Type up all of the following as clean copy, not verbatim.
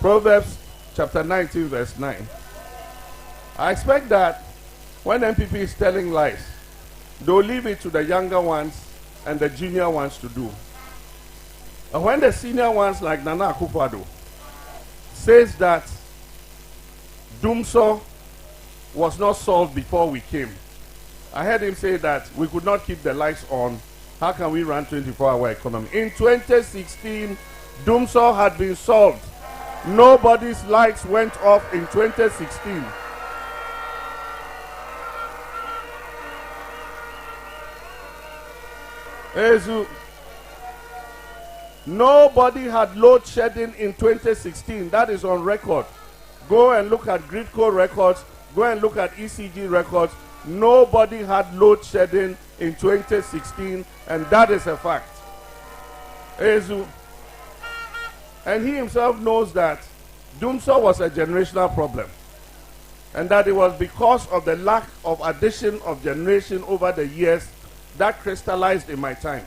Proverbs chapter 19 verse 9. I expect that when MPP is telling lies, they'll leave it to the younger ones and the junior ones to do. And when the senior ones like Nana Akufo-Addo says that Dumsor was not solved before we came, I heard him say that we could not keep the lights on. How can we run 24-hour economy? In 2016, Dumsor had been solved. Nobody's lights went off in 2016. Ezu, nobody had load shedding in 2016. That is on record. Go and look at Gridco records. Go and look at ECG records. Nobody had load shedding in 2016, and that is a fact. Ezu. And he himself knows that Dumsor was a generational problem, and that it was because of the lack of addition of generation over the years that crystallized in my time.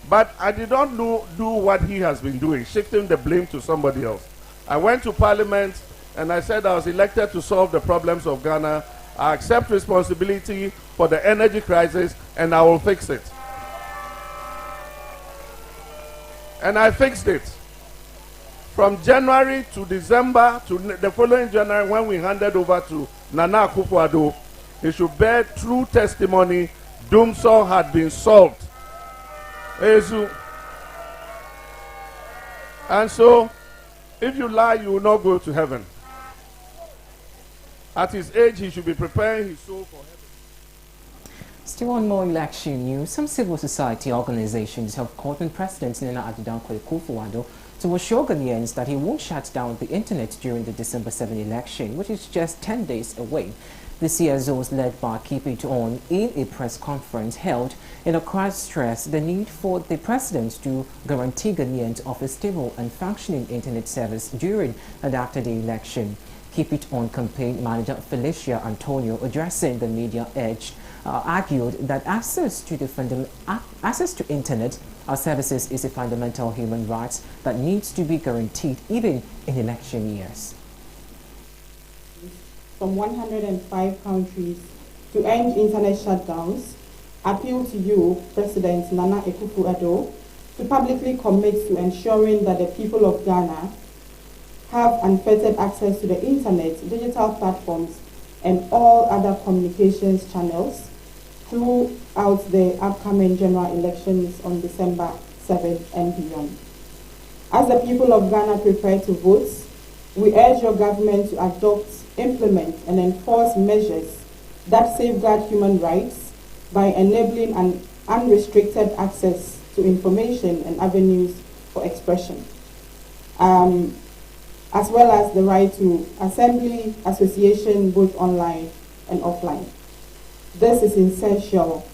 But I did not do what he has been doing, shifting the blame to somebody else. I went to Parliament and I said I was elected to solve the problems of Ghana. I accept responsibility for the energy crisis and I will fix it. And I fixed it. From January to December to the following January, when we handed over to Nana Akufo-Addo, he should bear true testimony. Dumsor had been solved. Ezu. And so, if you lie, you will not go to heaven. At his age, he should be preparing his soul for heaven. Still on more election news, some civil society organizations have called on President Nana Addo Dankwa Akufo-Addo to assure Ghanaians that he won't shut down the internet during the December 7 election, which is just 10 days away. The CSOs, led by Keep It On, in a press conference held in Accra, stressed the need for the president to guarantee Ghanaians of a stable and functioning internet service during and after the election. Keep It On campaign manager Felicia Antonio, addressing the media edge, argued that access to internet services is a fundamental human right that needs to be guaranteed even in election years. From 105 countries to end internet shutdowns, appeal to you, President Nana Akufo-Addo, to publicly commit to ensuring that the people of Ghana have unfettered access to the internet, digital platforms, and all other communications channels throughout the upcoming general elections on December 7th and beyond. As the people of Ghana prepare to vote, we urge your government to adopt, implement, and enforce measures that safeguard human rights by enabling an unrestricted access to information and avenues for expression, as well as the right to assembly, association, both online and offline. This is essential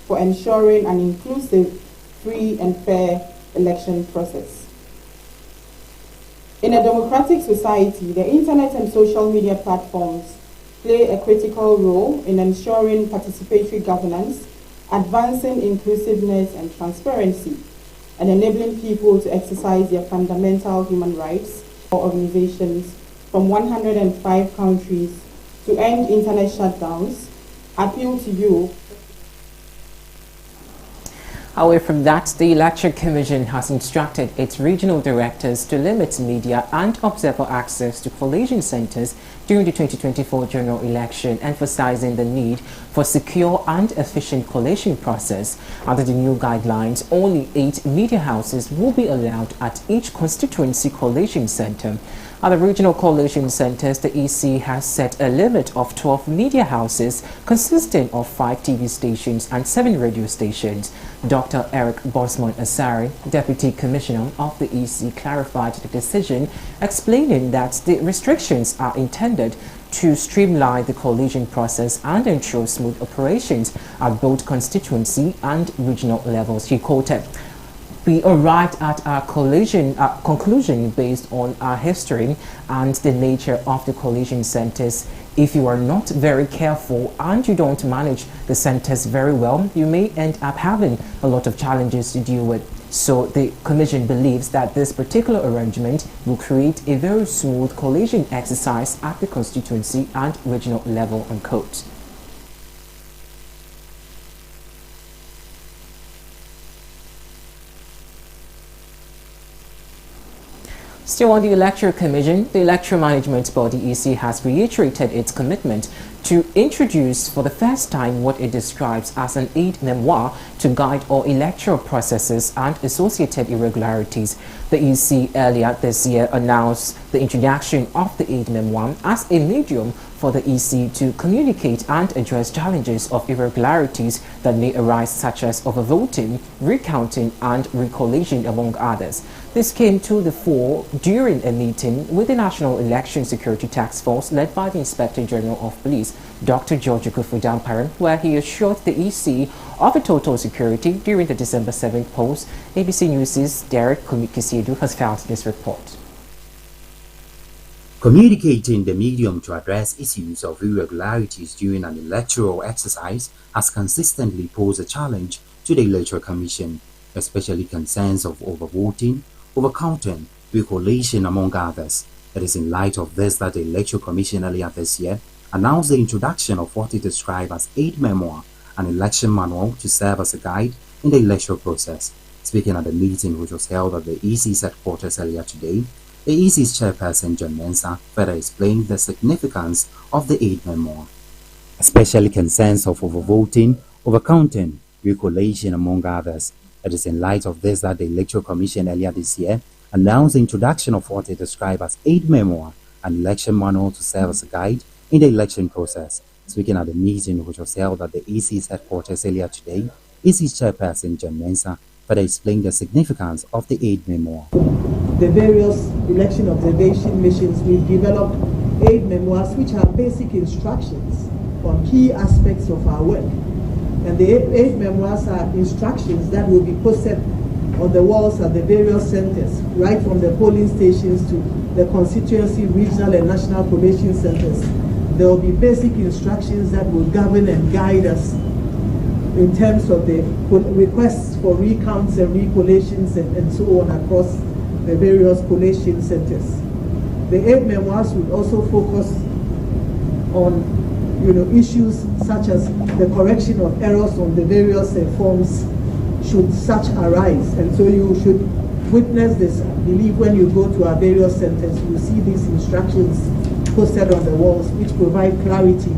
for ensuring an inclusive, free, and fair election process. In a democratic society, the internet and social media platforms play a critical role in ensuring participatory governance, advancing inclusiveness and transparency, and enabling people to exercise their fundamental human rights. For organizations from 105 countries to end internet shutdowns, appeal to you. Away from that, the Election Commission has instructed its regional directors to limit media and observer access to collation centers during the 2024 general election, emphasizing the need for secure and efficient collation process. Under the new guidelines, only 8 media houses will be allowed at each constituency collation center. At the regional collation centers, the EC has set a limit of 12 media houses consisting of 5 TV stations and 7 radio stations. Dr. Eric Bosman-Asare, Deputy Commissioner of the EC, clarified the decision, explaining that the restrictions are intended to streamline the collation process and ensure smooth operations at both constituency and regional levels. He quoted, "We arrived at our conclusion based on our history and the nature of the collation centers. If you are not very careful and you don't manage the centers very well, you may end up having a lot of challenges to deal with. So the Commission believes that this particular arrangement will create a very smooth collation exercise at the constituency and regional level on codes. Still on the Electoral Commission, the Electoral Management Body EC has reiterated its commitment to introduce for the first time what it describes as an aid memoir to guide all electoral processes and associated irregularities. The EC earlier this year announced the introduction of the aid memoir as a medium for the EC to communicate and address challenges of irregularities that may arise, such as overvoting, recounting and recollation, among others. This came to the fore during a meeting with the National Election Security Task Force led by the Inspector General of Police, Dr. George Akuffo Dampare, where he assured the EC of a total security during the December 7th polls. ABC News' Derek Kumikisiedu has filed this report. Communicating the medium to address issues of irregularities during an electoral exercise has consistently posed a challenge to the Electoral Commission, especially concerns of overvoting, overcounting, recollation, among others. It is in light of this that the Electoral Commission earlier this year announced the introduction of what it described as aid memoir, an election manual to serve as a guide in the electoral process. Speaking at the meeting which was held at the EC's headquarters earlier today, the EC's chairperson John Mensah further explained the significance of the aid memoir, especially concerns of overvoting, overcounting, recollation, among others. It is in light of this that the Electoral Commission earlier this year announced the introduction of what it described as aid memoir, an election manual to serve as a guide in the election process. Speaking at the meeting which was held at the EC's headquarters earlier today, EC's chairperson John Mensah further explained the significance of the aid memoir. The various election observation missions, we've developed aid memoirs which are basic instructions on key aspects of our work. And the aid memoirs are instructions that will be posted on the walls at the various centers, right from the polling stations to the constituency, regional and national collation centers. There will be basic instructions that will govern and guide us in terms of the requests for recounts and recollations and so on across the various collation centers. The aid memoirs will also focus on issues such as the correction of errors on the various forms should such arise. And so you should witness this. I believe when you go to our various centers, you will see these instructions posted on the walls which provide clarity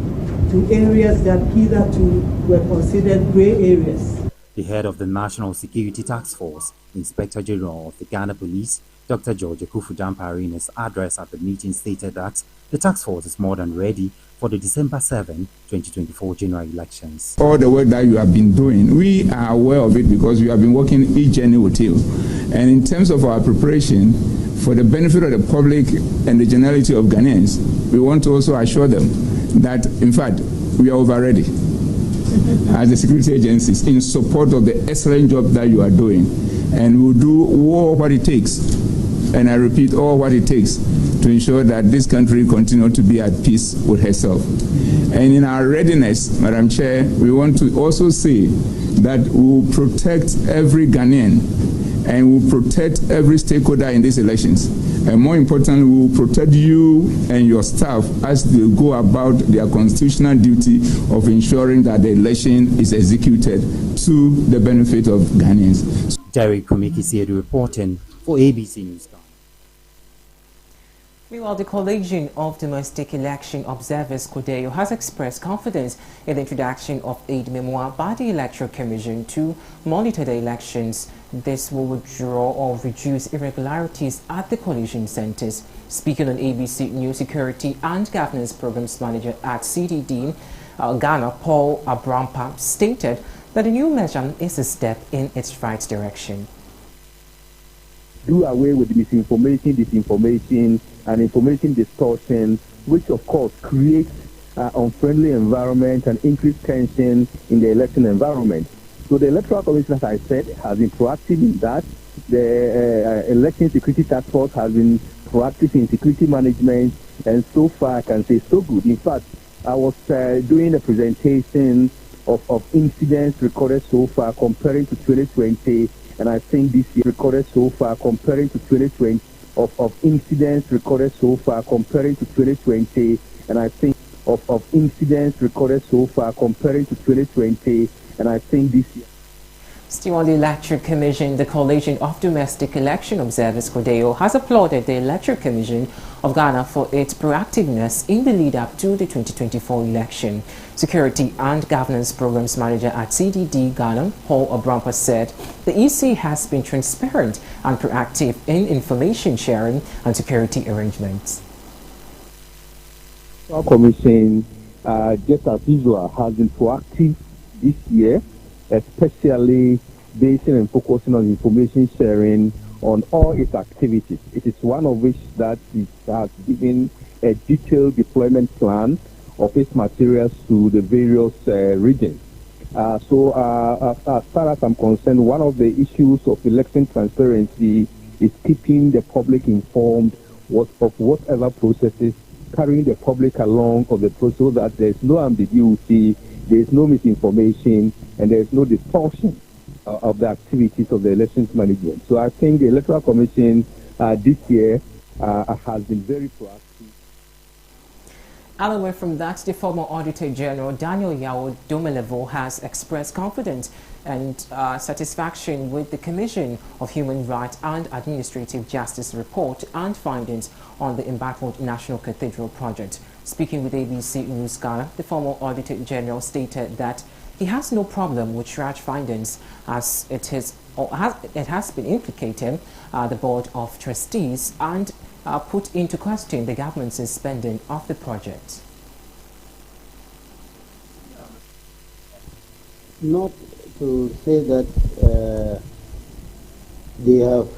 to areas that hitherto were considered gray areas. The head of the National Security Task Force, Inspector General of the Ghana Police, Dr. George Akuffo Dampare, in his address at the meeting stated that the task force is more than ready for the December 7, 2024 general elections. All the work that you have been doing, we are aware of it because we have been working each journey with you. And in terms of our preparation, for the benefit of the public and the generality of Ghanaians, we want to also assure them that, in fact, we are over ready as the security agencies in support of the excellent job that you are doing. And we'll do all what it takes, and I repeat, all what it takes to ensure that this country continues to be at peace with herself. And in our readiness, Madam Chair, we want to also say that we will protect every Ghanaian and we will protect every stakeholder in these elections. And more importantly, we will protect you and your staff as they go about their constitutional duty of ensuring that the election is executed to the benefit of Ghanaians. Derek Kumikisiedu reporting for ABC News. Meanwhile, the Coalition of Domestic Election Observers, CODEO, has expressed confidence in the introduction of aid memoir by the Electoral Commission to monitor the elections. This will withdraw or reduce irregularities at the coalition centers. Speaking on ABC News Security and Governance Programs Manager at CDD Ghana, Paul Abrampa, stated that the new measure is a step in its right direction. Do away with misinformation, disinformation, and information distortion, which of course creates an unfriendly environment and increased tension in the election environment. So the Electoral Commission, as I said, has been proactive in that. The Election Security Task Force has been proactive in security management, and so far I can say so good. In fact, I was doing a presentation of incidents recorded so far comparing to 2020 and I think this year recorded so far comparing to 2020 of incidents recorded so far comparing to 2020, and I think of incidents recorded so far comparing to 2020, and I think this year. Still on the Electoral Commission, the Coalition of Domestic Election Observers, CODEO, has applauded the Electoral Commission of Ghana for its proactiveness in the lead-up to the 2024 election. Security and Governance Programs Manager at CDD Ghana, Paul Obrampa, said the EC has been transparent and proactive in information sharing and security arrangements. Our commission, just as usual, has been proactive this year, especially basing and focusing on information sharing on all its activities. It is one of which that it has given a detailed deployment plan of its materials to the various regions. So as far as I'm concerned, one of the issues of election transparency is keeping the public informed of whatever processes, carrying the public along of the process so that there is no ambiguity, there is no misinformation, and there is no distortion of the activities of the elections management. So I think the Electoral Commission this year has been very proactive. And away from that, the former Auditor General Daniel Yao Domelevo has expressed confidence and satisfaction with the Commission of Human Rights and Administrative Justice report and findings on the embattled National Cathedral project. Speaking with ABC News Ghana, the former Auditor General stated that he has no problem with CHRAJ findings as it has been implicating the Board of Trustees and put into question the government's spending of the project. Not to say that they have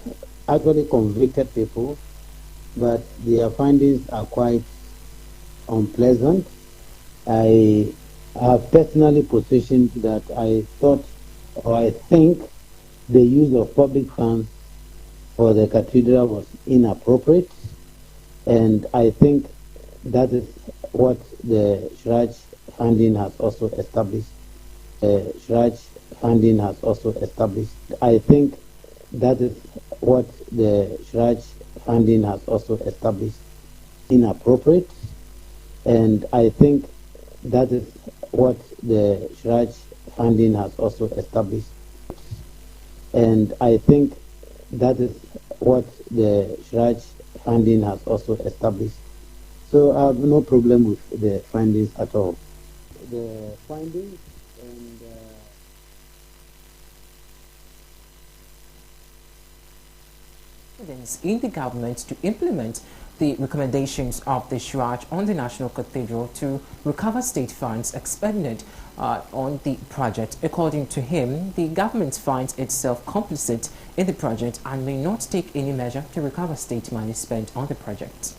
actually convicted people, but their findings are quite unpleasant. I have personally positioned that I thought or I think the use of public funds for the cathedral was inappropriate, and I think that is what the CHRAJ funding has also established. CHRAJ funding has also established. I think that is what the CHRAJ funding has also established inappropriate, and I think that is what the CHRAJ funding has also established, and I think that is what the CHRAJ funding has also established. So I have no problem with the findings at all. The findings and in the government to implement the recommendations of the CHRAJ on the National Cathedral to recover state funds expended on the project. According to him, the government finds itself complicit in the project and may not take any measure to recover state money spent on the project.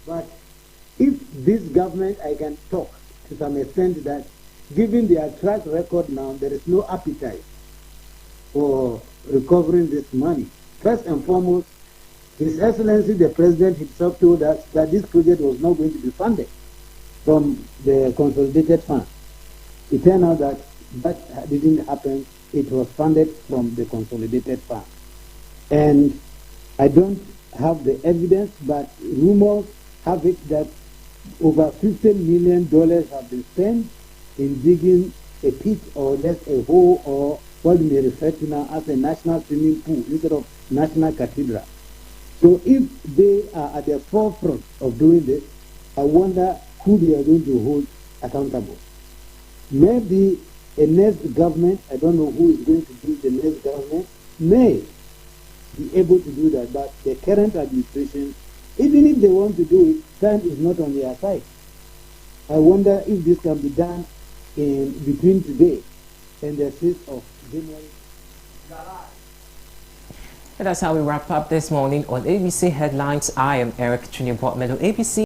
But if this government, I can talk to some extent that given their track record now, there is no appetite for recovering this money. First and foremost, His Excellency the President himself told us that this project was not going to be funded from the consolidated fund. It turned out that that didn't happen. It was funded from the consolidated fund. And I don't have the evidence, but rumors have it that over $50 million have been spent in digging a pit or just a hole, or what we may refer to now as a national swimming pool instead of national cathedral. So if they are at the forefront of doing this, I wonder who they are going to hold accountable. Maybe a next government, I don't know who is going to be the next government, may be able to do that, but the current administration, even if they want to do it, time is not on their side. I wonder if this can be done in between today and the 6th of January. And that's how we wrap up this morning on ABC Headlines. I am Eric Junior Botmelo, ABC.